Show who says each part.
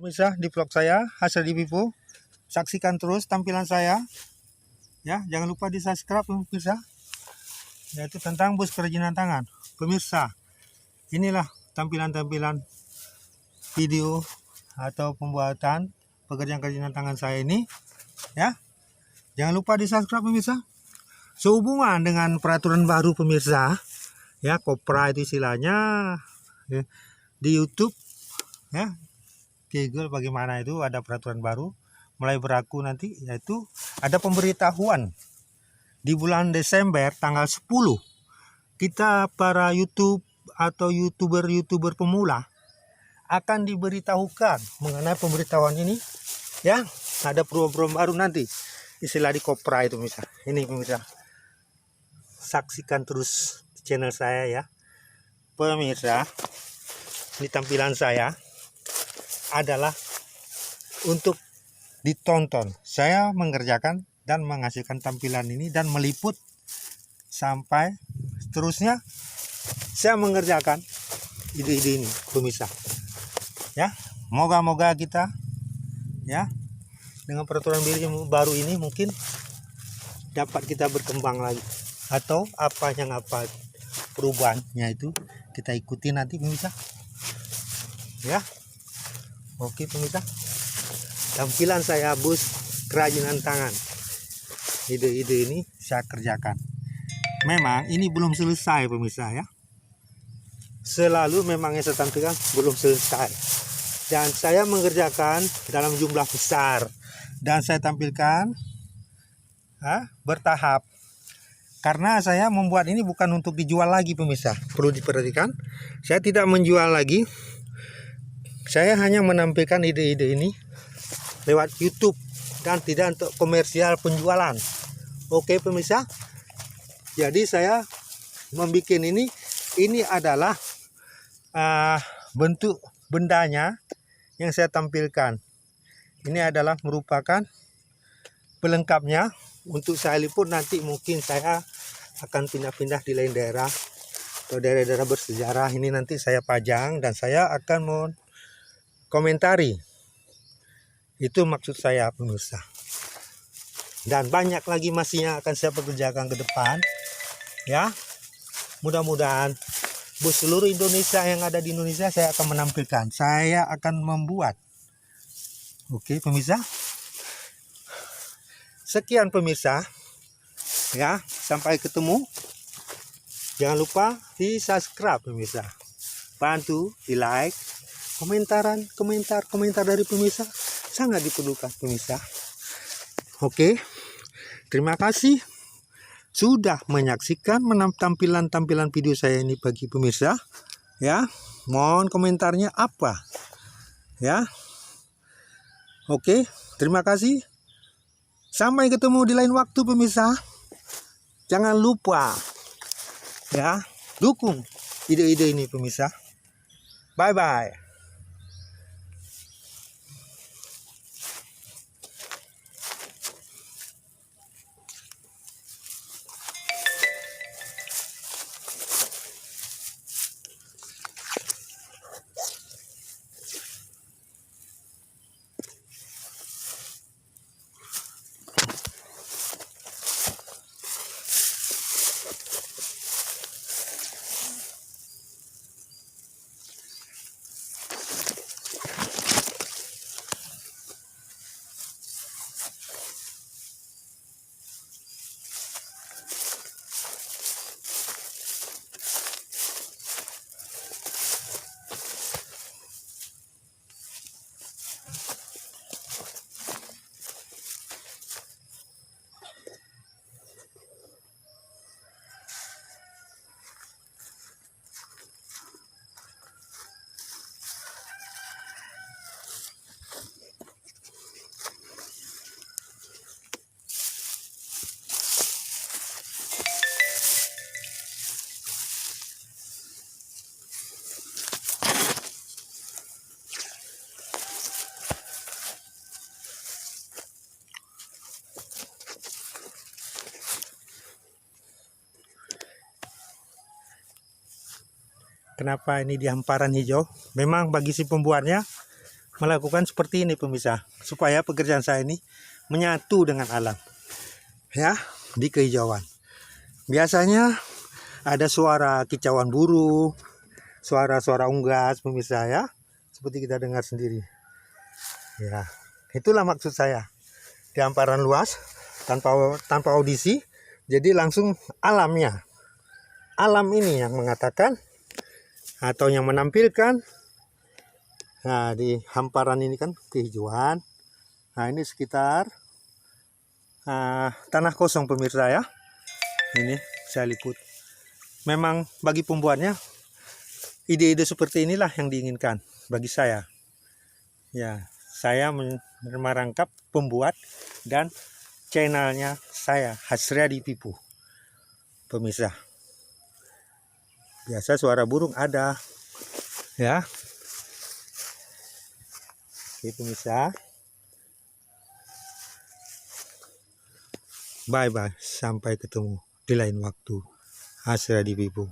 Speaker 1: pemirsa di vlog saya Hasil di Vivo. Saksikan terus tampilan saya ya, jangan lupa di subscribe pemirsa, yaitu tentang bus kerajinan tangan. Pemirsa, inilah tampilan-tampilan video atau pembuatan pekerjaan kerajinan tangan saya ini ya. Jangan lupa di subscribe pemirsa. Sehubungan dengan peraturan baru pemirsa ya, kopra itu istilahnya ya, di YouTube ya, Google bagaimana itu ada peraturan baru mulai berlaku nanti, yaitu ada pemberitahuan di bulan Desember tanggal 10 kita para YouTube atau youtuber pemula akan diberitahukan mengenai pemberitahuan ini ya. Ada program baru nanti istilah di kopra itu pemirsa. Ini pemirsa, saksikan terus channel saya ya pemirsa. Ini tampilan saya adalah untuk ditonton. Saya mengerjakan dan menghasilkan tampilan ini dan meliput sampai seterusnya. Saya mengerjakan ide-ide ini pemirsa ya. Moga-moga kita ya dengan peraturan baru ini mungkin dapat kita berkembang lagi, atau apa perubahannya itu kita ikuti nanti pemirsa ya. Oke pemirsa, tampilan saya bus kerajinan tangan, ide-ide ini saya kerjakan. Memang ini belum selesai pemirsa ya, selalu memang yang saya tampilkan belum selesai, dan saya mengerjakan dalam jumlah besar dan saya tampilkan bertahap, karena saya membuat ini bukan untuk dijual lagi pemirsa. Perlu diperhatikan, saya tidak menjual lagi, saya hanya menampilkan ide-ide ini lewat YouTube dan tidak untuk komersial penjualan. Oke pemirsa, jadi saya membuat ini adalah bentuk bendanya yang saya tampilkan. Ini adalah merupakan pelengkapnya untuk saya liput. Nanti mungkin saya akan pindah-pindah di lain daerah atau daerah-daerah bersejarah. Ini nanti saya pajang dan saya akan komentari. Itu maksud saya pemirsa. Dan banyak lagi masih yang akan saya pekerjakan ke depan ya. Mudah-mudahan bus seluruh Indonesia yang ada di Indonesia saya akan menampilkan. Saya akan membuat. Oke pemirsa. Sekian pemirsa ya, sampai ketemu. Jangan lupa di subscribe pemirsa. Bantu di like. Komentar dari pemirsa sangat diperlukan pemirsa. Oke, terima kasih sudah menyaksikan tampilan video saya ini bagi pemirsa ya. Mohon komentarnya apa ya. Oke, terima kasih. Sampai ketemu di lain waktu pemirsa. Jangan lupa ya, dukung ide-ide ini pemirsa. Bye bye. Kenapa ini di hamparan hijau? Memang bagi si pembuatnya melakukan seperti ini pemirsa, supaya pekerjaan saya ini menyatu dengan alam, ya, di kehijauan. Biasanya ada suara kicauan burung, suara-suara unggas pemirsa ya, seperti kita dengar sendiri. Ya, itulah maksud saya. Di hamparan luas tanpa audisi, jadi langsung alamnya. Alam ini yang mengatakan atau yang menampilkan. Nah, di hamparan ini kan kehijauan. Nah, ini sekitar tanah kosong pemirsa ya. Ini saya liput. Memang bagi pembuatnya ide-ide seperti inilah yang diinginkan bagi saya. Ya, saya merangkap pembuat dan channelnya saya, Hasriadi Pipu. Pemirsa. Biasa suara burung ada. Ya. Oke pemirsa. Bye-bye. Sampai ketemu di lain waktu. Hasriadi Pipu.